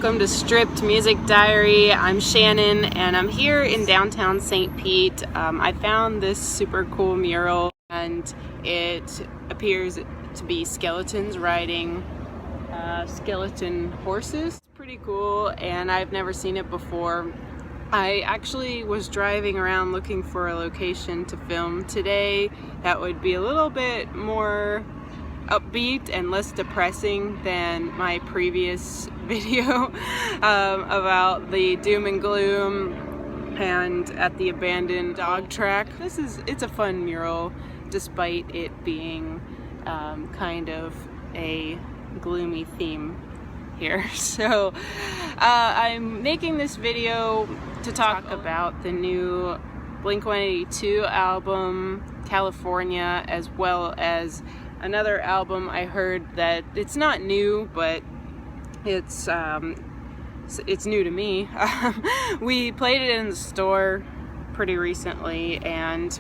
welcome to Stripped Music Diary. I'm Shannon and I'm here in downtown St. Pete. I found this super cool mural and it appears to be skeletons riding skeleton horses. It's pretty cool and I've never seen it before. I actually was driving around looking for a location to film today that would be a little bit more upbeat and less depressing than my previous video about the doom and gloom and at the abandoned dog track. It's a fun mural despite it being kind of a gloomy theme here. So I'm making this video to talk about the new Blink-182 album, California, as well as another album I heard that it's not new, but it's new to me. We played it in the store pretty recently and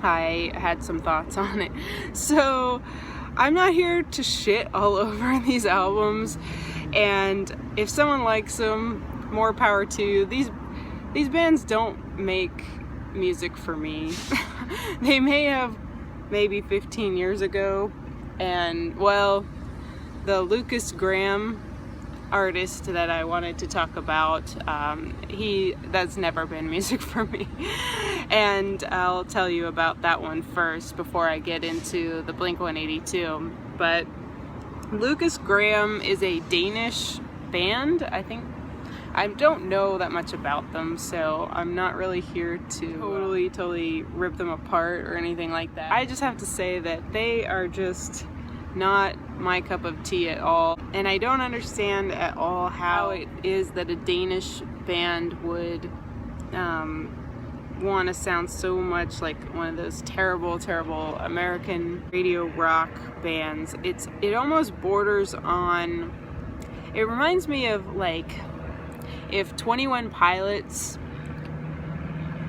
I had some thoughts on it. So I'm not here to shit all over these albums, and if someone likes them, more power to you. These bands don't make music for me. They may have maybe 15 years ago, and well, the Lukas artist that I wanted to talk about, that's never been music for me. And I'll tell you about that one first before I get into the Blink-182. But Lukas is a Danish band, I think. I don't know that much about them, so I'm not really here to totally rip them apart or anything like that. I just have to say that they are just not my cup of tea at all, and I don't understand at all how it is that a Danish band would want to sound so much like one of those terrible American radio rock bands. It almost borders on, it reminds me of like if 21 Pilots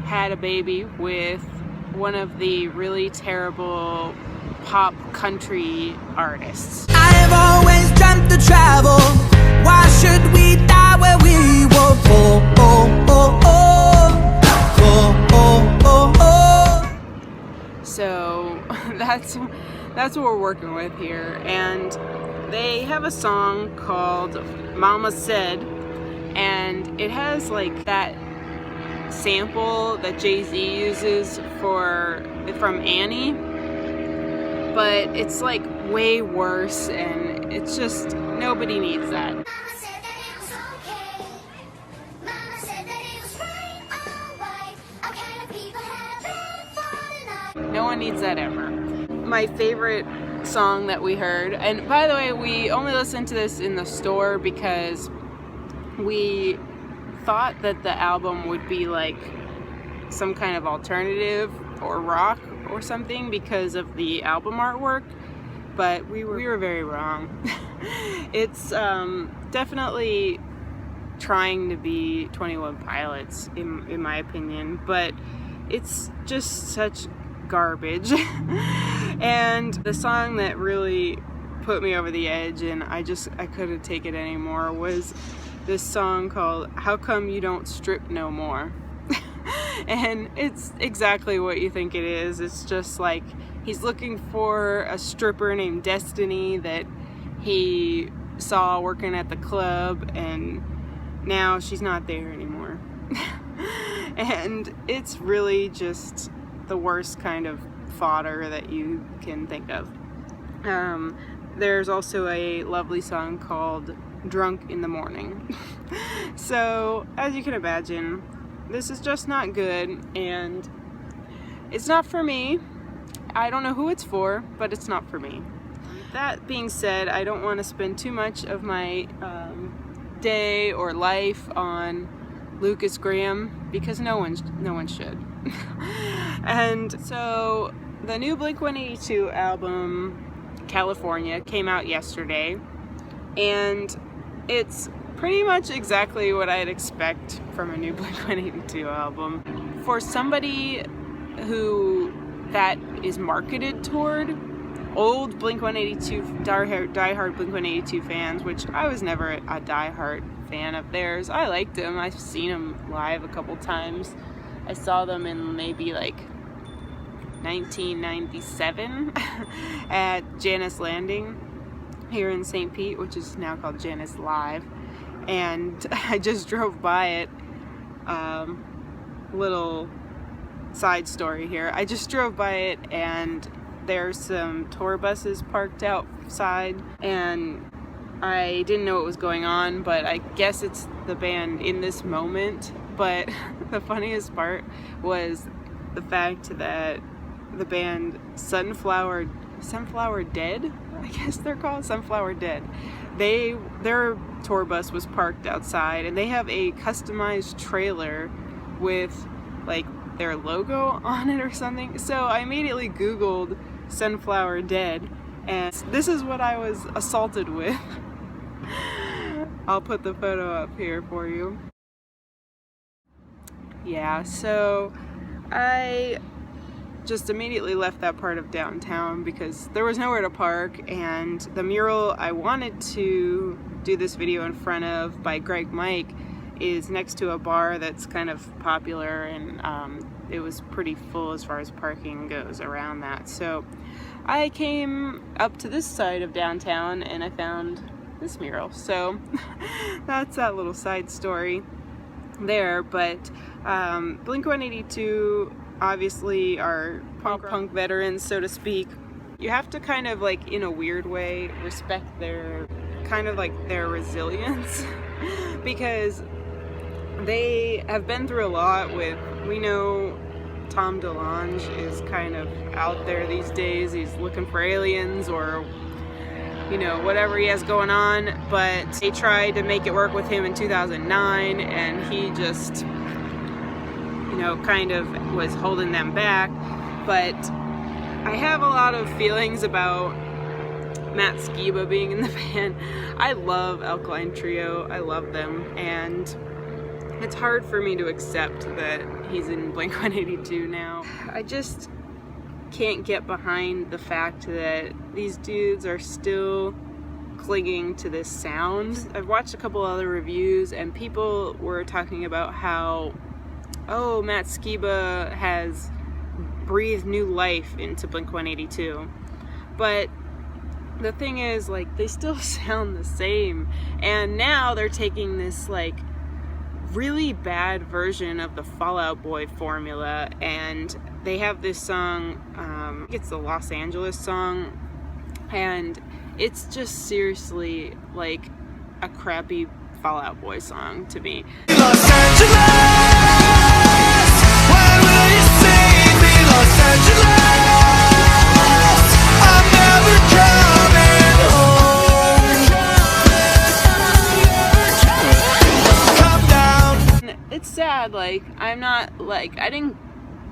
had a baby with one of the really terrible pop country artists. I've always dreamt to travel. Why should we die where we were born? So that's what we're working with here, and they have a song called Mama Said, and it has like that sample that Jay-Z uses from Annie, but it's like way worse, and it's just, nobody needs that. Mama said that it was okay. Mama said that it was right, alright. Our kind of people had a bed for the night. No one needs that ever. My favorite song that we heard, and by the way, we only listened to this in the store because we thought that the album would be like some kind of alternative or rock or something because of the album artwork, but we were very wrong. It's definitely trying to be 21 Pilots in my opinion, but it's just such garbage. And the song that really put me over the edge and I couldn't take it anymore was this song called How Come You Don't Strip No More. And it's exactly what you think it is. It's just like he's looking for a stripper named Destiny that he saw working at the club, and now she's not there anymore. And it's really just the worst kind of fodder that you can think of. There's also a lovely song called Drunk in the Morning. So as you can imagine, this is just not good, and it's not for me. I don't know who it's for, but it's not for me. That being said, I don't want to spend too much of my day or life on Lukas because no one should. And so the new Blink-182 album, California, came out yesterday, and it's pretty much exactly what I'd expect from a new Blink-182 album. For somebody who that is marketed toward, old Blink-182 diehard Blink-182 fans, which I was never a diehard fan of theirs. I liked them. I've seen them live a couple times. I saw them in maybe like 1997 at Janice Landing here in St. Pete, which is now called Janice Live, and I just drove by it. Little side story here. I just drove by it and there's some tour buses parked outside, and I didn't know what was going on, but I guess it's the band In This Moment. But the funniest part was the fact that the band Sunflower Dead, I guess they're called Sunflower Dead. Their tour bus was parked outside, and they have a customized trailer with like their logo on it or something. So I immediately Googled Sunflower Dead, and this is what I was assaulted with. I'll put the photo up here for you. Yeah, so I just immediately left that part of downtown because there was nowhere to park, and the mural I wanted to do this video in front of by Greg Mike is next to a bar that's kind of popular, and it was pretty full as far as parking goes around that. So I came up to this side of downtown and I found this mural. So that's that little side story there. But Blink-182 obviously are punk veterans, so to speak. You have to kind of, like, in a weird way, respect their kind of like their resilience because they have been through a lot with, we know Tom DeLonge is kind of out there these days. He's looking for aliens or, you know, whatever he has going on, but they tried to make it work with him in 2009 and he just, you know, kind of was holding them back. But I have a lot of feelings about Matt Skiba being in the band. I love Alkaline Trio, I love them, and it's hard for me to accept that he's in Blink-182 now. I just can't get behind the fact that these dudes are still clinging to this sound. I've watched a couple other reviews and people were talking about how, oh, Matt Skiba has breathed new life into Blink-182. But the thing is, like, they still sound the same. And now they're taking this, like, really bad version of the Fall Out Boy formula, and they have this song, I think it's the Los Angeles song, and it's just seriously like a crappy Fall Out Boy song to me. Los Angeles, when will you see me, Los Angeles? I'm never coming home. Come down. It's sad, like, I'm not, like, I didn't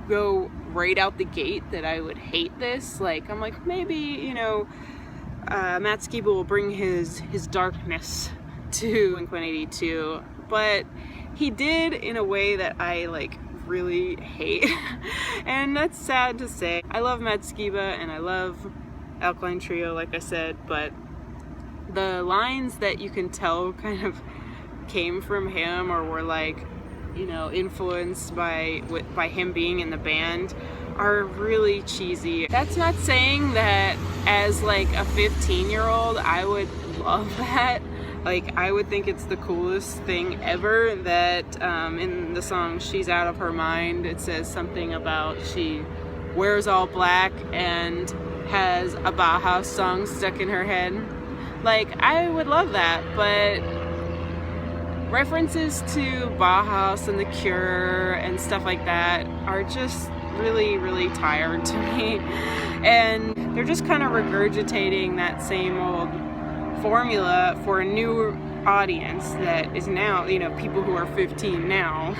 go right out the gate that I would hate this. Like, I'm like, maybe, you know, Matt Skiba will bring his darkness to Blink-182, but he did in a way that I, like, really hate. And that's sad to say. I love Matt Skiba and I love Alkaline Trio, like I said, but the lines that you can tell kind of came from him or were, like, you know, influenced by him being in the band are really cheesy. That's not saying that as like a 15-year-old I would love that. Like, I would think it's the coolest thing ever that in the song She's Out of Her Mind it says something about she wears all black and has a Bauhaus song stuck in her head. Like, I would love that, but references to Bauhaus and The Cure and stuff like that are just really, really tired to me. And they're just kind of regurgitating that same old formula for a new audience that is now, you know, people who are 15 now.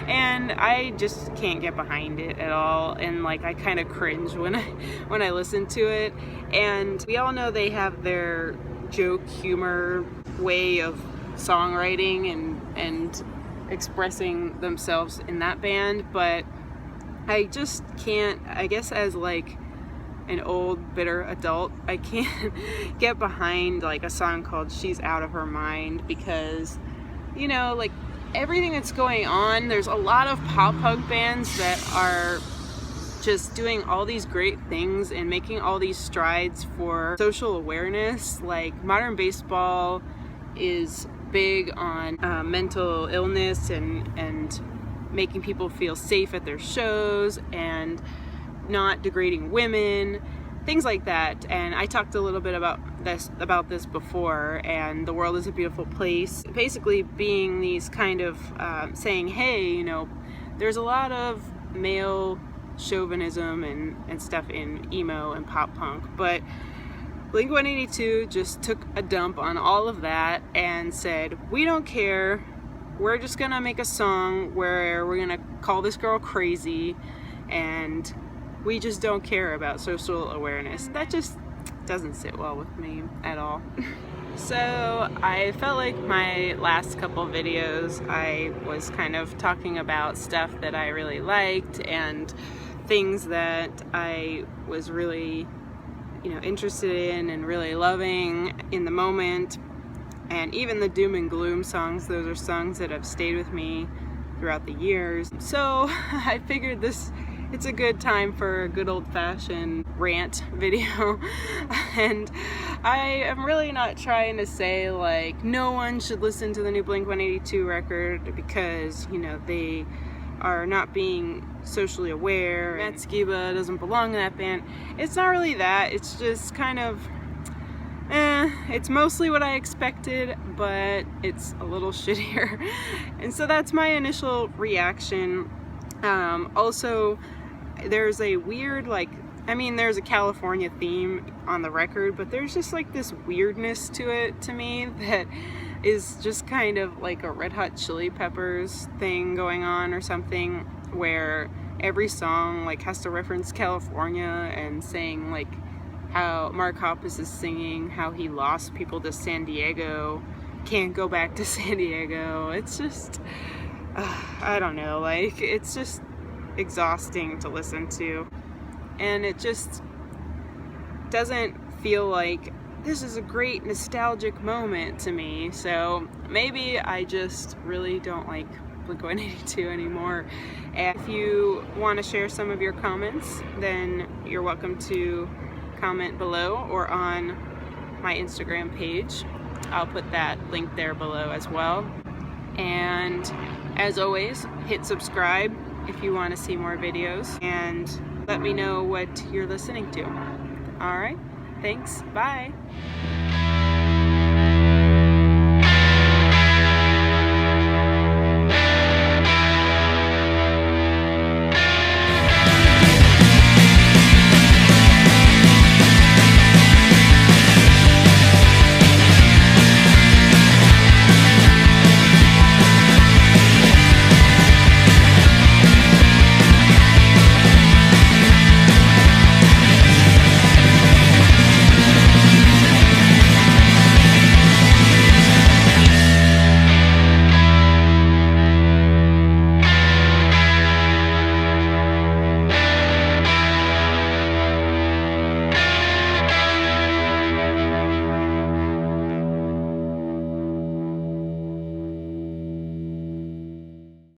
And I just can't get behind it at all. And, like, I kind of cringe when I listen to it. And we all know they have their joke humor way of songwriting and expressing themselves in that band, but I just can't, I guess as like an old bitter adult, I can't get behind like a song called She's Out of Her Mind, because, you know, like everything that's going on, there's a lot of pop punk bands that are just doing all these great things and making all these strides for social awareness. Like Modern Baseball is big on mental illness and making people feel safe at their shows and not degrading women, things like that. And I talked a little bit about this before, and The World is a Beautiful Place, basically being these kind of saying, hey, you know, there's a lot of male chauvinism and stuff in emo and pop punk, but Blink-182 just took a dump on all of that and said, we don't care, we're just gonna make a song where we're gonna call this girl crazy, and we just don't care about social awareness. That just doesn't sit well with me at all. So I felt like my last couple videos I was kind of talking about stuff that I really liked and things that I was really, you know, interested in and really loving in the moment. And even the doom and gloom songs, those are songs that have stayed with me throughout the years. So I figured it's a good time for a good old-fashioned rant video. And I am really not trying to say like no one should listen to the new Blink-182 record because, you know, they are not being socially aware. Matt Skiba doesn't belong in that band. It's not really that. It's just kind of, it's mostly what I expected, but it's a little shittier. And so that's my initial reaction. Also, there's a weird, like, I mean, there's a California theme on the record, but there's just like this weirdness to it to me that is just kind of like a Red Hot Chili Peppers thing going on or something, where every song like has to reference California and saying like how Mark Hoppus is singing how he lost people to San Diego, can't go back to San Diego. It's just, I don't know, like it's just exhausting to listen to, and it just doesn't feel like this is a great nostalgic moment to me. So maybe I just really don't like Blink-182 anymore. And if you want to share some of your comments, then you're welcome to comment below or on my Instagram page. I'll put that link there below as well. And as always, hit subscribe if you want to see more videos, and let me know what you're listening to. Alright, thanks, bye!